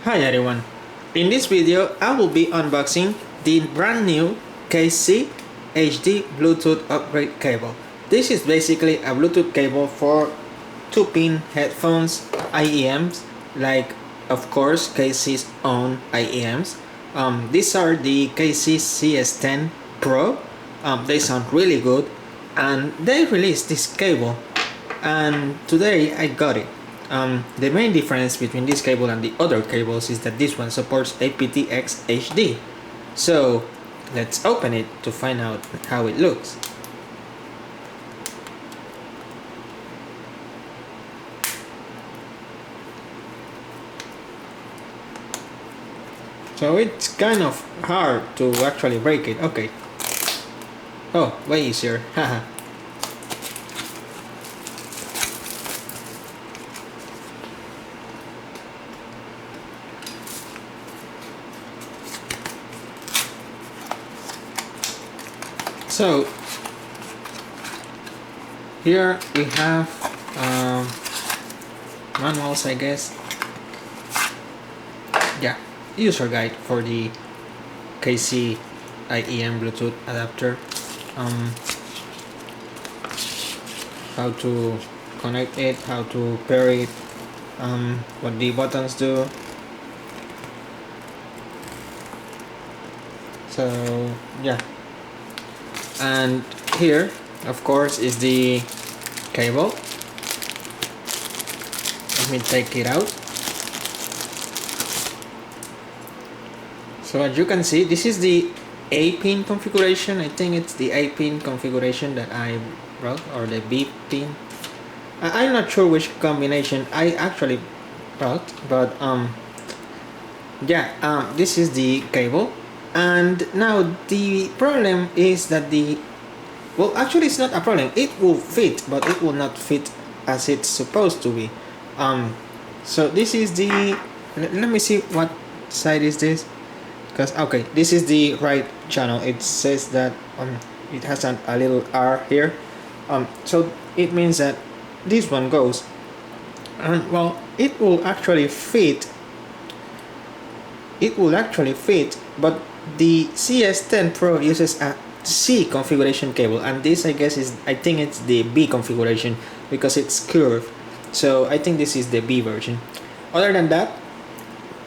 Hi everyone, in this video I will be unboxing the brand new KC HD Bluetooth upgrade cable. This is basically a Bluetooth cable for 2-pin headphones, IEMs, like of course KC's own IEMs. These are the KC CS10 Pro. They sound really good and they released this cable and today I got it. The main difference between this cable and the other cables is that this one supports aptX HD. So let's open it to find out how it looks. So it's kind of hard to actually break it. Okay. Oh, way easier. Haha. So here we have manuals, I guess. Yeah, user guide for the KC IEM Bluetooth adapter. How to connect it, how to pair it, what the buttons do. So yeah. And here, of course, is the cable. Let me take it out. So as you can see, this is the A-pin configuration. I think it's the A-pin configuration that I brought, or the B-pin. I'm not sure which combination I actually brought, but yeah, this is the cable. And now the problem is that well, actually it's not a problem. It will fit, but it will not fit as it's supposed to be. So this is the, let me see what side is this, because okay, this is the right channel. It says that it has a little R here. So it means that this one goes, and well, it will actually fit. It will actually fit, but the CS10 Pro uses a C configuration cable, and this I guess is, I think it's the B configuration because it's curved. So I think this is the B version. Other than that,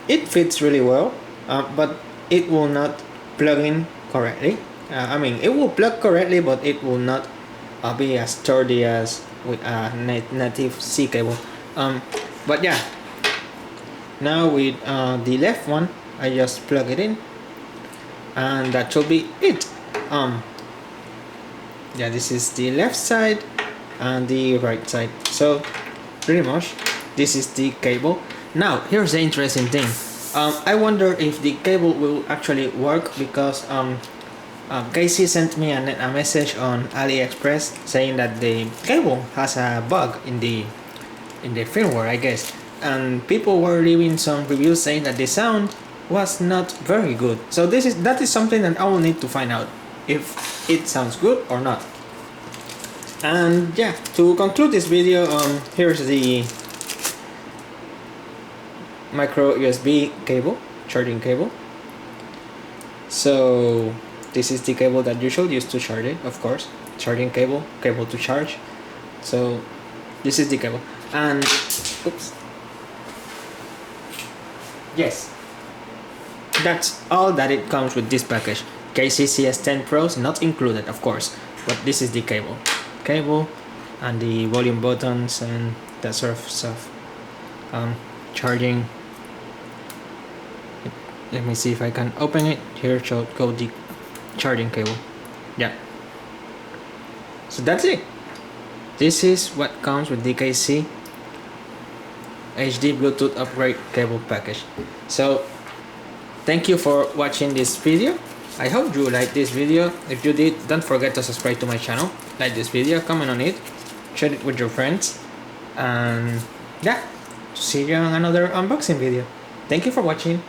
it fits really well, but it will not plug in correctly. I mean, it will plug correctly, but it will not be as sturdy as with a native C cable. But yeah, now with the left one, I just plug it in, and that should be it. Yeah, this is the left side and the right side. So pretty much this is the cable. Now here's the interesting thing. I wonder if the cable will actually work, because Casey sent me a message on AliExpress saying that the cable has a bug in the firmware, I guess, and people were leaving some reviews saying that the sound was not very good. So that is something that I will need to find out if it sounds good or not. And yeah, to conclude this video, here's the micro USB cable, charging cable. So this is the cable that you should use to charge it, of course. Charging cable to charge. So this is the cable, and oops, yes, that's all that it comes with this package. KC CS10 Pros not included, of course, but this is the cable and the volume buttons and that sort of stuff. Charging. Let me see if I can open it. Here should go the charging cable. Yeah. So that's it. This is what comes with the KC HD Bluetooth upgrade cable package. So thank you for watching this video. I hope you liked this video. If you did, don't forget to subscribe to my channel, like this video, comment on it, share it with your friends, and yeah, see you on another unboxing video. Thank you for watching.